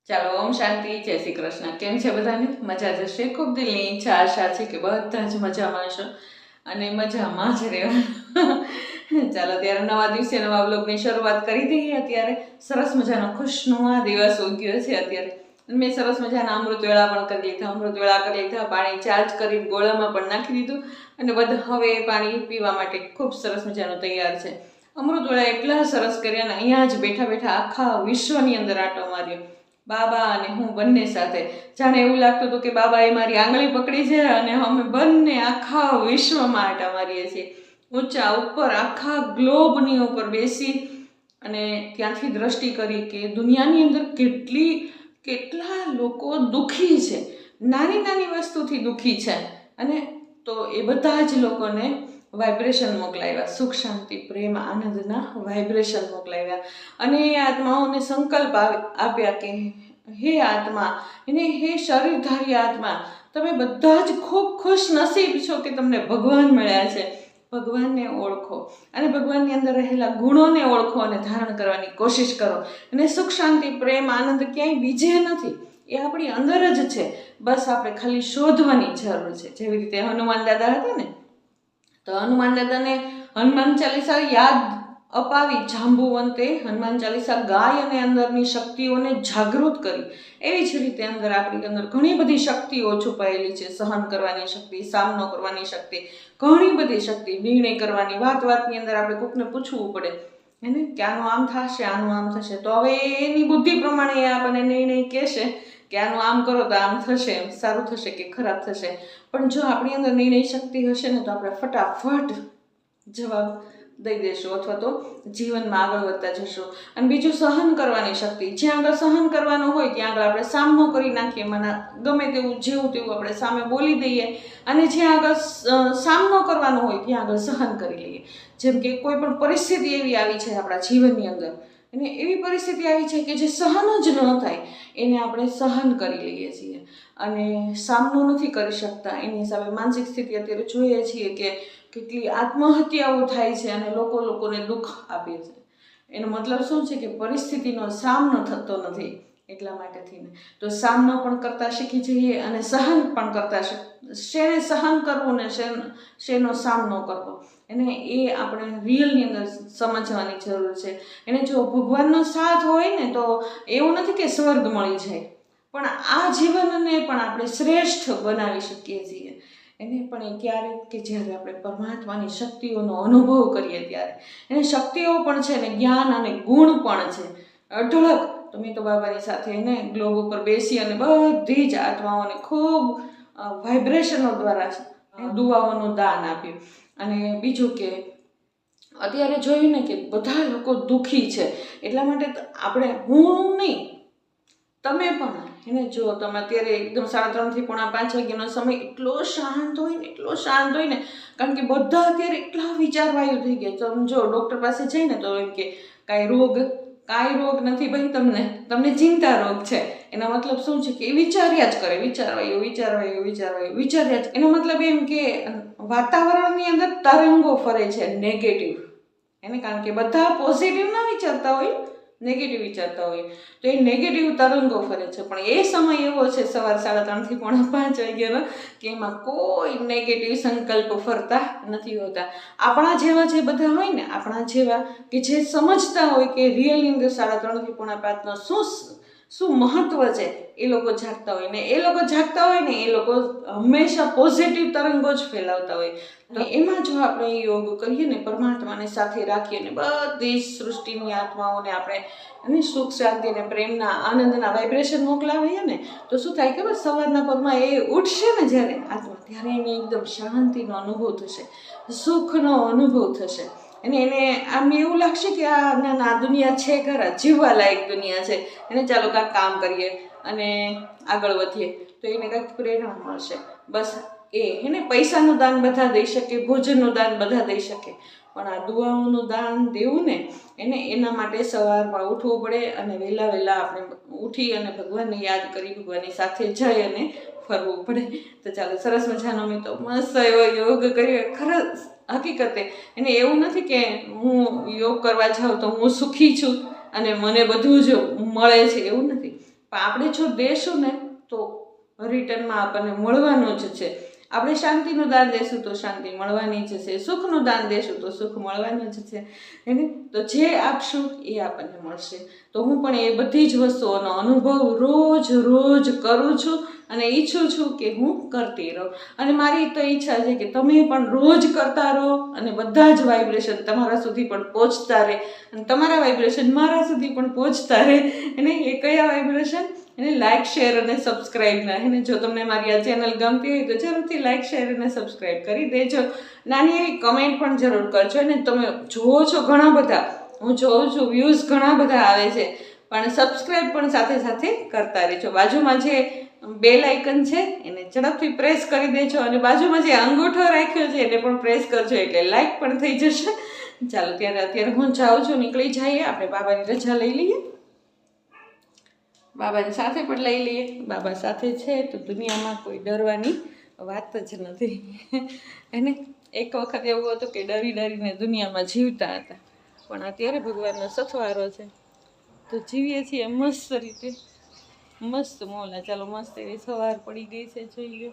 ચાલો ઓમ શાંતિ, જય શ્રી કૃષ્ણ. કેમ છે બધાને? મજા જશે. ખૂબ દિલની ઈચ્છા આશા છે કે બધા જ મજામાં હશો અને મજામાં જ રહેવાનું. ચાલો ત્યારે નવા દિવસે નવા બ્લોગની શરૂઆત કરી દઈએ. અત્યારે સરસ મજાનો ખુશનુમા દિવસ ઉગ્યો છે. અત્યારે મેં સરસ મજાના અમૃતવેળા પણ કરી લીધા. અમૃતવેળા કરી લીધા, પાણી ચાર્જ કરી ગોળામાં પણ નાખી દીધું અને બધા હવે પાણી પીવા માટે ખૂબ સરસ મજાનું તૈયાર છે. અમૃતવેળા એટલા સરસ કર્યા ને અહીંયા જ બેઠા બેઠા આખા વિશ્વની અંદર આંટો માર્યો. બાબા અને હું બંને સાથે. જાણે એવું લાગતું હતું કે બાબાએ મારી આંગળી પકડી છે અને અમે બંને આખા વિશ્વમાં આંટા મારીએ છીએ. ઊંચા ઉપર આખા ગ્લોબની ઉપર બેસી અને ત્યાંથી દ્રષ્ટિ કરી કે દુનિયાની અંદર કેટલા લોકો દુઃખી છે, નાની નાની વસ્તુથી દુઃખી છે. અને તો એ બધા જ લોકોને વાઇબ્રેશન મોકલાવ્યા, સુખ શાંતિ પ્રેમ આનંદના વાઇબ્રેશન મોકલાવ્યા. અને એ આત્માઓને સંકલ્પ આપ્યા કે હે આત્મા અને હે શરીરધારી આત્મા, તમે બધા જ ખૂબ ખુશ નસીબ છો કે તમને ભગવાન મળ્યા છે. ભગવાનને ઓળખો અને ભગવાનની અંદર રહેલા ગુણોને ઓળખો અને ધારણ કરવાની કોશિશ કરો. અને સુખ શાંતિ પ્રેમ આનંદ ક્યાંય બીજે નથી, એ આપણી અંદર જ છે. બસ આપણે ખાલી શોધવાની જરૂર છે. જેવી રીતે હનુમાન દાદા હતા ને, તો હનુમાન દાદાને હનુમાન ચાલીસા યાદ અપાવી જાંબુવંતે હનુમાન ચાલીસા ગાય અને અંદરની શક્તિઓને જાગૃત કરી. એવી જ રીતે અંદર આપણી અંદર ઘણી બધી શક્તિઓ છુપાયેલી છે. સહન કરવાની શક્તિ, સામનો કરવાની શક્તિ, ઘણી બધી શક્તિ, નિર્ણય કરવાની. વાતની અંદર આપણે કોકને પૂછવું પડે એને કે આનું આમ થશે, આનું આમ થશે, તો હવે એની બુદ્ધિ પ્રમાણે એ આપણને નિર્ણય કહેશે કે આનું આમ કરો તો આમ થશે, સારું થશે કે ખરાબ થશે. પણ જો આપણી અંદર નિર્ણય શક્તિ હશે ને તો આપણે ફટાફટ જવાબ દઈ દેશું અથવા તો જીવનમાં આગળ વધતા જશું. અને બીજું સહન કરવાની શક્તિ. જ્યાં આગળ સહન કરવાનું હોય ત્યાં આગળ આપણે સામનો કરી નાખીએ, ગમે તેવું જેવું તેવું આપણે સામે બોલી દઈએ. અને જ્યાં આગળ સામનો કરવાનો હોય ત્યાં આગળ સહન કરી લઈએ. જેમ કે કોઈ પણ પરિસ્થિતિ એવી આવી છે આપણા જીવનની અંદર, અને એવી પરિસ્થિતિ આવી છે કે જે સહન જ ન થાય, એને આપણે સહન કરી લઈએ છીએ અને સામનો નથી કરી શકતા. એની હિસાબે માનસિક સ્થિતિ અત્યારે જોઈએ છીએ કે કેટલી આત્મહત્યાઓ થાય છે અને લોકોને દુઃખ આપે છે. એનો મતલબ શું છે કે પરિસ્થિતિનો સામનો થતો નથી. એટલા માટે થઈને તો સામનો પણ કરતા શીખી જઈએ અને સહન પણ કરતા શેને સહન કરવું ને શેનો સામનો કરવો, એને એ આપણે રિયલની અંદર સમજવાની જરૂર છે. એને જો ભગવાનનો સાથ હોય ને તો એવું નથી કે સ્વર્ગ મળી જાય, પણ આ જીવનને પણ આપણે શ્રેષ્ઠ બનાવી શકીએ છીએ. એને પણ એ ક્યારે કે જ્યારે આપણે પરમાત્માની શક્તિઓનો અનુભવ કરીએ ત્યારે. એને શક્તિઓ પણ છે ને જ્ઞાન અને ગુણ પણ છે અઢળક. તો મેં તો બાબાની સાથે એને ગ્લોબ ઉપર બેસી અને બધી જ આત્માઓને ખૂબ વાઇબ્રેશનો દ્વારા દુઆઓનું દાન આપ્યું. અને બીજું કે અત્યારે જોયું ને કે બધા લોકો દુઃખી છે, એટલા માટે આપણે હું નહીં તમે પણ એને જો તમે અત્યારે એકદમ 3:30 થી 4:30 વાગ્યાનો સમય એટલો શાંત હોય ને કારણ કે બધા અત્યારે એટલા વિચારવાયુ થઈ ગયા. તમે જો ડૉક્ટર પાસે જઈને તો એમ કે કાંઈ રોગ નથી ભાઈ, તમને ચિંતા રોગ છે. એનો મતલબ શું છે કે એ વિચાર્યા જ કરે, વિચાર્યા જ. એનો મતલબ એમ કે વાતાવરણની અંદર તરંગો ફરે છે નેગેટિવ. એને કારણ કે બધા પોઝિટિવ ના વિચારતા હોય, નેગેટિવ વિચારતા હોય, તો એ નેગેટિવ તરંગો ફરે છે. પણ એ સમય એવો છે સવાર 3:30 થી 4:30 વાગ્યાનો કે એમાં કોઈ નેગેટિવ સંકલ્પ ફરતા નથી હોતા. આપણા જેવા જે બધા હોય ને, આપણા જેવા કે જે સમજતા હોય કે રિયલની અંદર 3:30 થી 4:30 શું મહત્વ છે, એ લોકો જાગતા હોય ને એ લોકો હંમેશા પોઝિટિવ તરંગો જ ફેલાવતા હોય. તો એમાં જો આપણે યોગ કરીએ ને, પરમાત્માને સાથે રાખીએ ને બધી સૃષ્ટિની આત્માઓને આપણે અને સુખ શાંતિ અને પ્રેમના આનંદના વાઇબ્રેશન મોકલાવીએ ને, તો શું થાય ખબર? સવારના પરમાં એ ઉઠશે ને જ્યારે આત્મા, ત્યારે એને એકદમ શાંતિનો અનુભવ થશે, સુખનો અનુભવ થશે. અને એને આમ એવું લાગશે કે આ દુનિયા છે ખરા, જીવવા લાયક દુનિયા છે. એને ચાલો કાંઈક કામ કરીએ અને આગળ વધીએ તો એને કાંઈક પ્રેરણા મળશે. બસ એને પૈસાનું દાન બધા દઈ શકે, ભોજનનું દાન બધા દઈ શકે, પણ આ દુઆઓનું દાન દેવું ને એના માટે સવારમાં ઉઠવું પડે અને વહેલા આપણે ઉઠી અને ભગવાનને યાદ કરી ભગવાનની સાથે જઈ અને ફરવું પડે. તો ચાલો સરસ મજાનો મેં તો મસ્ત એવો યોગ કર્યો. ખરંચ હકીકતે એને એવું નથી કે હું યોગ કરવા જાઉં તો હું સુખી છું અને મને બધું જ મળે છે, એવું નથી. પણ આપણે જો દેશું ને તો રિટર્નમાં આપણને મળવાનું જ છે. આપણે શાંતિનું દાન દેશું તો શાંતિ મળવાની જ છે, સુખનું દાન દેશું તો સુખ મળવાનું જ છે એને. તો જે આપશું એ આપણને મળશે. તો હું પણ એ બધી જ વસ્તુઓનો અનુભવ રોજ કરું છું અને ઈચ્છું છું કે હું કરતી રહું. અને મારી તો ઈચ્છા છે કે તમે પણ રોજ કરતા રહો અને બધા જ વાઇબ્રેશન તમારા સુધી પણ પહોંચતા રહે અને તમારા વાઇબ્રેશન મારા સુધી પણ પહોંચતા રહે. અને એ કયા વાઇબ્રેશન? એને લાઇક, શેર અને સબસ્ક્રાઈબના. એને જો તમને મારી આ ચેનલ ગમતી હોય તો જરૂરથી લાઇક, શેર અને સબસ્ક્રાઈબ કરી દેજો. નાની એવી કમેન્ટ પણ જરૂર કરજો. અને તમે જુઓ છો ઘણા બધા, હું જોઉં છું વ્યૂઝ ઘણા બધા આવે છે, પણ સબસ્ક્રાઈબ પણ સાથે સાથે કરતા રહેજો. બાજુમાં જે બેલ આઇકન છે એને ઝડપથી પ્રેસ કરી દેજો અને બાજુમાં જે અંગૂઠો રાખ્યો છે એને પણ પ્રેસ કરજો, એટલે લાઇક પણ થઈ જશે. ચાલો અત્યારે હું જાઉં છું, નીકળી જઈએ, આપણે બાબાની રજા લઈ લઈએ, બાબાની સાથે પણ લઈ લઈએ. બાબા સાથે છે તો દુનિયામાં કોઈ ડરવાની વાત જ નથી એને. એક વખત એવું હતું કે ડરીને દુનિયામાં જીવતા હતા, પણ અત્યારે ભગવાનનો સથવારો છે તો જીવીએ છીએ મસ્ત રીતે, મસ્ત મોલા. ચાલો મસ્ત એવી સવાર પડી ગઈ છે, જોઈ લો,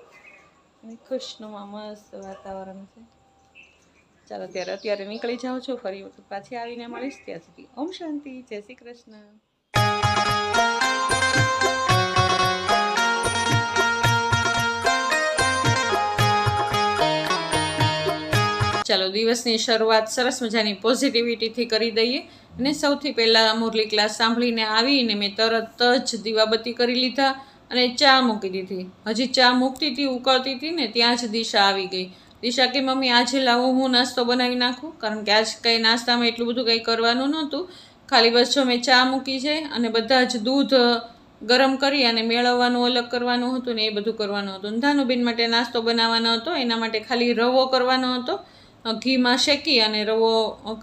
અને ખુશનુમા મસ્ત વાતાવરણ છે. ચાલો અત્યારે નીકળી જાઉં છું, ફરી પાછી આવીને મળીશ. ત્યાં સુધી ઓમ શાંતિ, જય શ્રી કૃષ્ણ. ચાલો દિવસની શરૂઆત સરસ મજાની પોઝિટિવિટીથી કરી દઈએ. અને સૌથી પહેલાં મુરલી ક્લાસ સાંભળીને આવીને મેં તરત જ દીવાબત્તી કરી લીધા અને ચા મૂકી દીધી. હજી ચા મૂકતી હતી, ઉકળતી હતી ને ત્યાં જ દિશા આવી ગઈ. દિશા કે મમ્મી આજે લાવો હું નાસ્તો બનાવી નાખું, કારણ કે આજ કંઈ નાસ્તામાં એટલું બધું કંઈ કરવાનું નહોતું, ખાલી બસ જો મેં ચા મૂકી છે અને બધા જ દૂધ ગરમ કરી અને મેળવવાનું અલગ કરવાનું હતું ને એ બધું કરવાનું હતું. ધાનુબેન માટે નાસ્તો બનાવવાનો હતો, એના માટે ખાલી રવો કરવાનો હતો, ઘીમાં શેકી અને રવો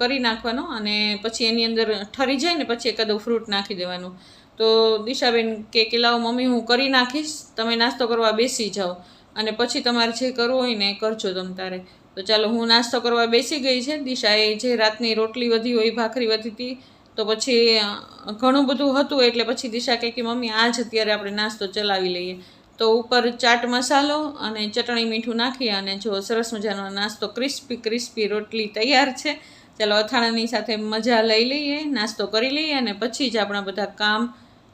કરી નાખવાનો અને પછી એની અંદર ઠરી જાય ને પછી એકાદું ફ્રૂટ નાખી દેવાનું. તો દિશાબેન કે લાવો મમ્મી હું કરી નાખીશ, તમે નાસ્તો કરવા બેસી જાઓ અને પછી તમારે જે કરવું હોય ને એ કરજો તમ તારે. તો ચાલો હું નાસ્તો કરવા બેસી ગઈ છે. દિશાએ જે રાતની રોટલી વધી હોય, ભાખરી વધી હતી, તો પછી ઘણું બધું હતું એટલે પછી દિશા કે મમ્મી આજ અત્યારે આપણે નાસ્તો ચલાવી લઈએ. તો ઉપર ચાટ મસાલો અને ચટણી મીઠું નાખી અને જો સરસ મજાનો નાસ્તો ક્રિસ્પી રોટલી તૈયાર છે. ચાલો અથાણાની સાથે મજા લઈ લઈએ, નાસ્તો કરી લઈએ અને પછી જ આપણા બધા કામ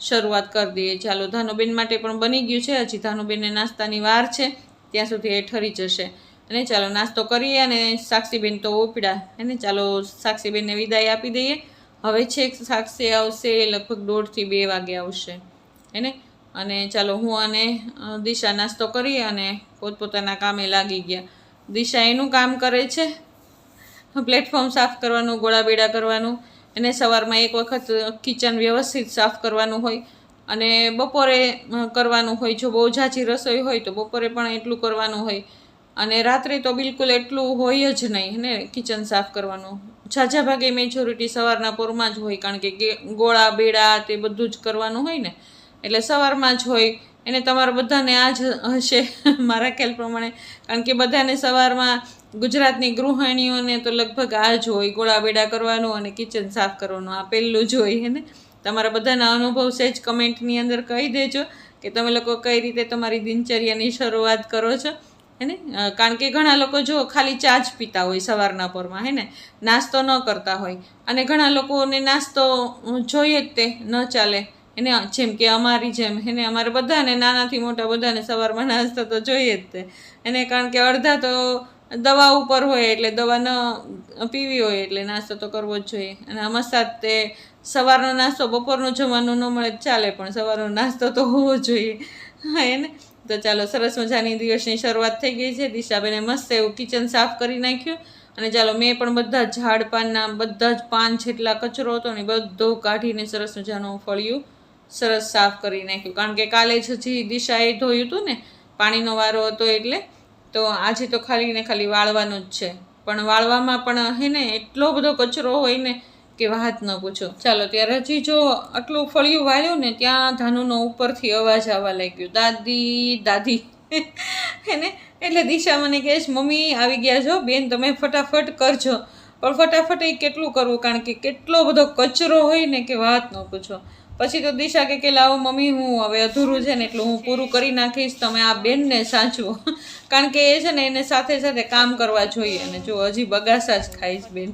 શરૂઆત કરી દઈએ. ચાલો ધાનુબેન માટે પણ બની ગયું છે, હજી ધાનુબેનને નાસ્તાની વાર છે, ત્યાં સુધી એ ઠરી જશે. અને ચાલો નાસ્તો કરીએ અને સાક્ષીબેન તો ઉપડ્યા એને. ચાલો સાક્ષીબેનને વિદાય આપી દઈએ. હવે છેક સાક્ષી આવશે લગભગ 1:30 થી 2 વાગે આવશે એને. અને ચાલો હું અને દિશા નાસ્તો કરી અને પોતપોતાના કામે લાગી ગયા. દિશા એનું કામ કરે છે, પ્લેટફોર્મ સાફ કરવાનું, ગોળાબેડા કરવાનું, એને સવારમાં એક વખત કિચન વ્યવસ્થિત સાફ કરવાનું હોય અને બપોરે કરવાનું હોય. જો બહુ ઝાઝી રસોઈ હોય તો બપોરે પણ એટલું કરવાનું હોય અને રાત્રે તો બિલકુલ એટલું હોય જ નહીં ને કિચન સાફ કરવાનું. ઝાઝા ભાગે મેજોરિટી સવારના પોરમાં જ હોય, કારણ કે ગોળા બેડા તે બધું જ કરવાનું હોય ને, એટલે સવારમાં જ હોય. એને તમારા બધાને આ જ હશે મારા ખ્યાલ પ્રમાણે, કારણ કે બધાને સવારમાં ગુજરાતની ગૃહિણીઓને તો લગભગ આ જ હોય, ગોળા બેડા કરવાનું અને કિચન સાફ કરવાનું, આ પહેલું જ હોય ને. તમારા બધાના અનુભવ સહેજ કમેન્ટની અંદર કહી દેજો કે તમે લોકો કઈ રીતે તમારી દિનચર્યાની શરૂઆત કરો છો હે ને. કારણ કે ઘણા લોકો જો ખાલી ચા જ પીતા હોય સવારના પોરમાં હે ને, નાસ્તો ન કરતા હોય, અને ઘણા લોકોને નાસ્તો જોઈએ જ તે ન ચાલે એને. જેમ કે અમારી જેમ એને, અમારે બધાને નાનાથી મોટા બધાને સવારમાં નાસ્તો તો જોઈએ જ તે એને, કારણ કે અડધા તો દવા ઉપર હોય એટલે દવા ન પીવી હોય એટલે નાસ્તો તો કરવો જ જોઈએ. અને આમાં સાથે સવારનો નાસ્તો બપોરનું જમવાનું ન મળે ચાલે, પણ સવારનો નાસ્તો તો હોવો જોઈએ હા એને. તો ચાલો સરસ મજાની દિવસની શરૂઆત થઈ ગઈ છે. દિશાબેને મસ્ત એવું કિચન સાફ કરી નાખ્યું અને ચાલો મેં પણ બધા ઝાડ પાનના બધા જ 5 જેટલા કચરો હતો ને બધો કાઢીને સરસ મજાનું ફળિયું સરસ સાફ કરી નાખ્યું. કારણ કે કાલે જ હજી દિશાએ ધોયું હતું ને, પાણીનો વારો હતો એટલે. તો આજે તો ખાલી ને ખાલી વાળવાનું જ છે, પણ વાળવામાં પણ હે ને એટલો બધો કચરો હોય ને કે વાત ન પૂછો. ચાલો ત્યારે હજી જો આટલું ફળિયું વાળ્યું ને ત્યાં ધાનુનો ઉપરથી અવાજ આવવા લાગ્યો, દાદી દાદી એને. એટલે દિશા મને કહે છે મમ્મી આવી ગયા છો બેન, તમે ફટાફટ કરજો. પણ ફટાફટ એ કેટલું કરવું, કારણ કે કેટલો બધો કચરો હોય ને કે વાત ન પૂછો. પછી તો દિશા કે લાવો મમ્મી હું હવે અધૂરું છે ને એટલું હું પૂરું કરી નાખીશ, તમે આ બેનને સાચવો. કારણ કે એ છે ને એને સાથે સાથે કામ કરવા જોઈએ. અને જો હજી બગાસા જ ખાઈશ બેન.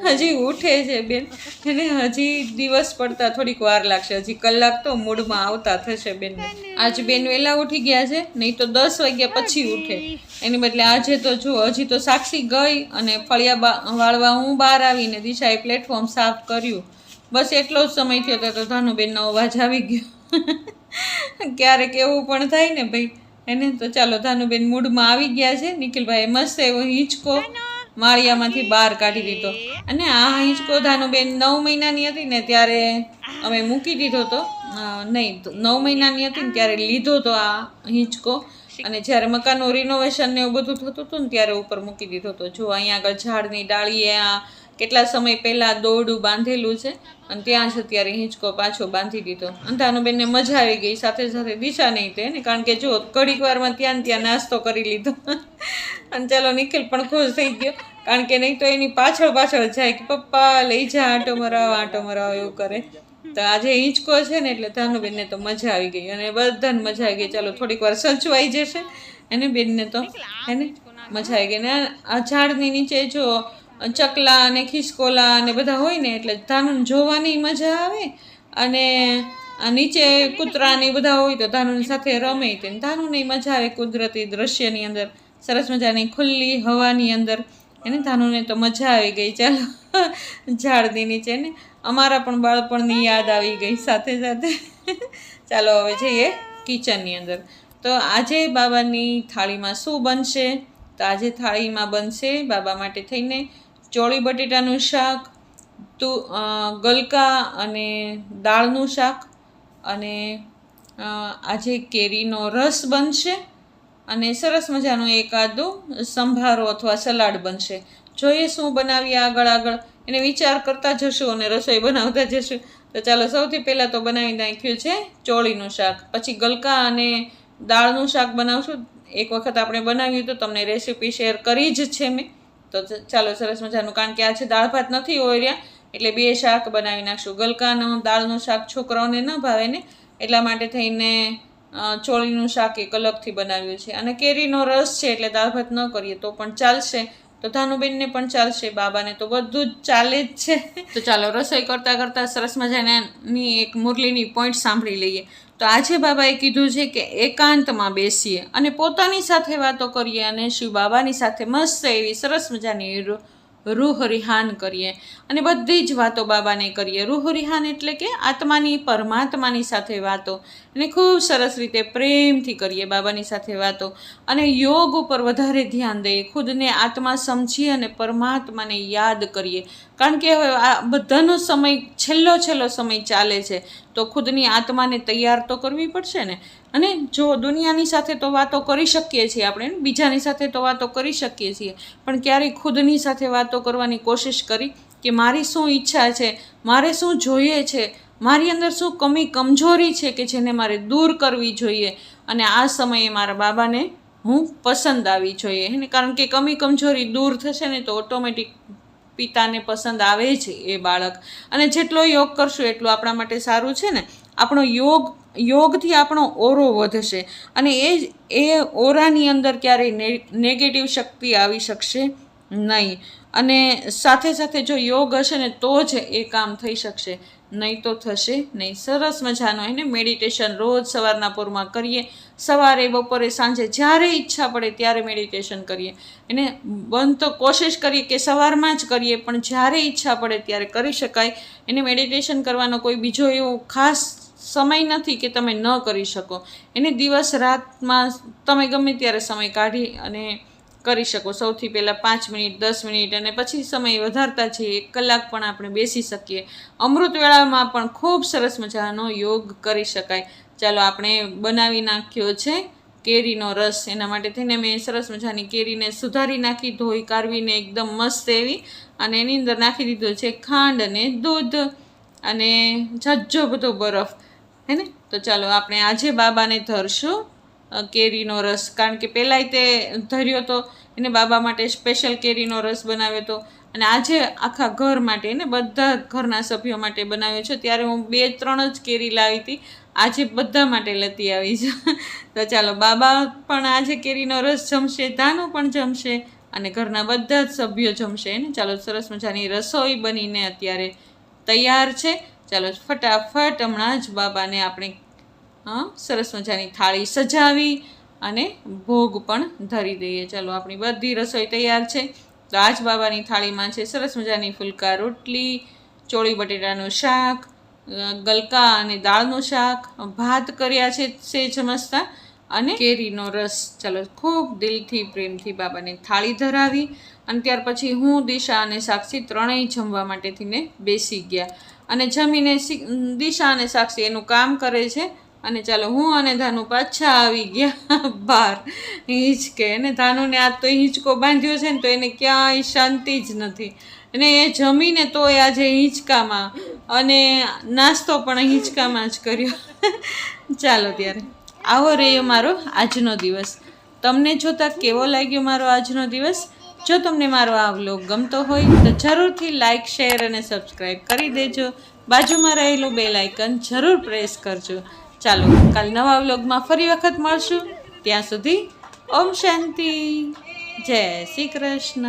હજી ઉઠે છે બેન, એને હજી દિવસ પડતા થોડીક વાર લાગશે, હજી કલાક તો મૂડમાં આવતા થશે બેનને. આજ બેન વહેલા ઉઠી ગયા છે, નહીં તો 10 વાગ્યા પછી ઉઠે. એની બદલે આજે તો જો હજી તો સાક્ષી ગઈ અને ફળિયા વાળવા હું બહાર આવીને દિશાએ પ્લેટફોર્મ સાફ કર્યું. બસ એટલો જ સમય થયો હતો તો ધાનુબેનનો અવાજ આવી ગયો. ક્યારેક એવું પણ થાય ને ભાઈ એને. તો ચાલો ધાનુબેન મૂડમાં આવી ગયા છે. નિખિલભાઈ મસ્ત એવો હિંચકો માળિયામાંથી બહાર કાઢી દીધો. અને આ હિંચકો ધાનુબેન 9 મહિનાની હતી ને ત્યારે અમે મૂકી દીધો હતો. નહીં, 9 મહિનાની હતી ને ત્યારે લીધો હતો આ હિંચકો. અને જ્યારે મકાનનું રિનોવેશન ને એવું બધું થતું હતું ને ત્યારે ઉપર મૂકી દીધો હતો. જો અહીંયા આગળ ઝાડની ડાળીએ આ કેટલા સમય પહેલાં દોરડું બાંધેલું છે અને ત્યાં જ અત્યારે હિંચકો પાછો બાંધી દીધો. અને ધાનુબેનને મજા આવી ગઈ, સાથે સાથે દિશા નહીં તે ને, કારણ કે જો ઘડીક વારમાં ત્યાં નાસ્તો કરી લીધો. અને ચાલો નિખિલ પણ ખુશ થઈ ગયો, કારણ કે નહીં તો એની પાછળ જાય કે પપ્પા લઈ જા, આંટો મરાવો એવું કરે. તો આજે હિંચકો છે ને એટલે ધાનુબેનને તો મજા આવી ગઈ અને બધાને મજા આવી ગઈ. ચાલો થોડીક વાર સચવાઈ જશે એને બેનને તો એને મજા આવી ગઈ. ને આ ઝાડની નીચે જો ચકલા અને ખિસકોલા અને બધા હોય ને એટલે ધાનુને જોવાની મજા આવે. અને આ નીચે કૂતરા ને બધા હોય તો ધાનુની સાથે રમે તે ધાનુને મજા આવે. કુદરતી દ્રશ્યની અંદર, સરસ મજાની ખુલ્લી હવાની અંદર એને ધાનુને તો મજા આવી ગઈ. ચાલો ઝાડની નીચે ને અમારા પણ બાળપણની યાદ આવી ગઈ સાથે સાથે. ચાલો હવે જઈએ કિચનની અંદર. તો આજે બાબાની થાળીમાં શું બનશે? તો આજે થાળીમાં બનશે બાબા માટે થઈને ચોળી બટેટાનું શાક, ગલકા અને દાળનું શાક, અને આજે કેરીનો રસ બનશે, અને સરસ મજાનો એકાદો સંભારો અથવા સલાડ બનશે. જોઈએ શું બનાવીએ આગળ એને વિચાર કરતા જશું અને રસોઈ બનાવતા જશું. તો ચાલો સૌથી પહેલાં તો બનાવી નાખ્યું છે ચોળીનું શાક, પછી ગલકા અને દાળનું શાક બનાવશું. એક વખત આપણે બનાવ્યું તો તમને રેસીપી શેર કરી જ છે મેં. તો ચાલો સરસ મજાનું, કારણ કે આજે દાળ ભાત નથી ઓર્યા એટલે 2 શાક બનાવી નાખશું. ગલકાનું દાળનું શાક છોકરાઓને ન ભાવે ને એટલા માટે થઈને ચોળીનું શાક એક અલગથી બનાવ્યું છે. અને કેરીનો રસ છે એટલે દાળ ભાત ન કરીએ તો પણ ચાલશે. તો ધાનુબેનને પણ ચાલશે, બાબાને તો બધું જ ચાલે જ છે. તો ચાલો રસોઈ કરતાં સરસ મજાની એક મુરલીની પોઈન્ટ સાંભળી લઈએ. તો આજે બાબાએ કીધું છે કે એકાંતમાં બેસીએ અને પોતાની સાથે વાતો કરીએ અને શિવ બાબાની સાથે મસ્ત એવી સરસ મજાની રૂહ રિહાન કરીએ અને બધી જ વાતો બાબાને કરીએ. રૂહ રિહાન એટલે કે આત્માની પરમાત્માની સાથે વાતો, અને ખૂબ સરસ રીતે પ્રેમથી કરીએ બાબાની સાથે વાતો. અને યોગ ઉપર વધારે ધ્યાન દઈએ, ખુદને આત્મા સમજીએ અને પરમાત્માને યાદ કરીએ. કારણ કે હવે આ બધાનો સમય છેલ્લો સમય ચાલે છે, તો ખુદની આત્માને તૈયાર તો કરવી પડશે ને. અને જો દુનિયાની સાથે તો વાતો કરી શકીએ છીએ આપણે, બીજાની સાથે તો વાતો કરી શકીએ છીએ, પણ ક્યારેય ખુદની સાથે વાતો કરવાની કોશિશ કરી કે મારી શું ઈચ્છા છે, મારે શું જોઈએ છે, મારી અંદર શું કમી કમજોરી છે કે જેને મારે દૂર કરવી જોઈએ. અને આ સમયે મારા બાબાને હું પસંદ આવી જોઈએ. કારણ કે કમી કમજોરી દૂર થશે ને તો ઓટોમેટિક પિતાને પસંદ આવે છે એ બાળક. અને જેટલો યોગ કરશું એટલું આપણા માટે સારું છે ને. આપણો યોગથી આપણો ઓરો વધશે અને એ ઓરાની અંદર ક્યારેય નેગેટિવ શક્તિ આવી શકશે નહીં. અને સાથે સાથે જો યોગ હશે ને તો જ એ કામ થઈ શકશે, નહીં તો થશે નહીં. સરસ મજાનો એને મેડિટેશન રોજ સવારના પોરમાં કરીએ. સવારે, બપોરે, સાંજે જ્યારે ઈચ્છા પડે ત્યારે મેડિટેશન કરીએ. એને બંધ તો કોશિશ કરીએ કે સવારમાં જ કરીએ, પણ જ્યારે ઈચ્છા પડે ત્યારે કરી શકાય. એને મેડિટેશન કરવાનો કોઈ બીજો એવો ખાસ સમય નથી કે તમે ન કરી શકો. એને દિવસ રાતમાં તમે ગમે ત્યારે સમય કાઢી અને કરી શકો. સૌથી પહેલાં 5 મિનિટ, 10 મિનિટ અને પછી સમય વધારતા જઈએ 1 કલાક પણ આપણે બેસી શકીએ. અમૃત વેળામાં પણ ખૂબ સરસ મજાનો યોગ કરી શકાય. ચાલો આપણે બનાવી નાખ્યો છે કેરીનો રસ. એના માટે થઈને મેં સરસ મજાની કેરીને સુધારી નાખી, ધોઈ કાઢવીને એકદમ મસ્ત એવી, અને એની અંદર નાખી દીધો છે ખાંડ અને દૂધ અને ઝાઝો બધો બરફ હે ને. તો ચાલો આપણે આજે બાબાને ધરશું કેરીનો રસ, કારણ કે પહેલાંય તે ધર્યો તો એને બાબા માટે સ્પેશિયલ કેરીનો રસ બનાવ્યો હતો. અને આજે આખા ઘર માટે ને બધા ઘરના સભ્યો માટે બનાવ્યો છે. ત્યારે હું 2-3 જ કેરી લાવી હતી, આજે બધા માટે લેતી આવી છે. તો ચાલો બાબા પણ આજે કેરીનો રસ જમશે, ધાનું પણ જમશે અને ઘરના બધા જ સભ્યો જમશે ને. ચાલો સરસ મજાની રસોઈ બનીને અત્યારે તૈયાર છે. ચાલો ફટાફટ હમણાં જ બાબાને આપણે સરસ મજાની થાળી સજાવી અને ભોગ પણ ધરી દઈએ. ચાલો આપણી બધી રસોઈ તૈયાર છે. તો આજ બાબાની થાળીમાં છે સરસ મજાની ફુલકા રોટલી, ચોળી બટેટાનું શાક, ગલકા અને દાળનું શાક, ભાત કર્યા છે સેજ મસ્તા અને કેરીનો રસ. ચાલો ખૂબ દિલથી પ્રેમથી બાબાને થાળી ધરાવી અને ત્યાર પછી હું, દિશા અને સાક્ષી ત્રણેય જમવા માટે થઈને બેસી ગયા. અને જમીને દિશા અને સાક્ષી એનું કામ કરે છે અને ચાલો હું અને ધાનુ પાછા આવી ગયા બહાર હિંચકે. અને ધાનુને આજ તો હિંચકો બાંધ્યો છે ને તો એને ક્યાંય શાંતિ જ નથી. અને એ જમીને તોય આજે હિંચકામાં અને નાસ્તો પણ હિંચકામાં જ કર્યો. ચાલો ત્યારે આવો રહ્યો મારો આજનો દિવસ. તમને જોતા કેવો લાગ્યો મારો આજનો દિવસ? જો તમને મારો આ વ્લોગ ગમતો હોય તો જરૂરથી લાઇક, શેર અને સબસ્ક્રાઈબ કરી દેજો. બાજુમાં રહેલું બેલ આઇકન જરૂર પ્રેસ કરજો. ચાલો કાલ નવા વ્લોગમાં ફરી વખત મળશું. ત્યાં સુધી ઓમ શાંતિ, જય શ્રી કૃષ્ણ.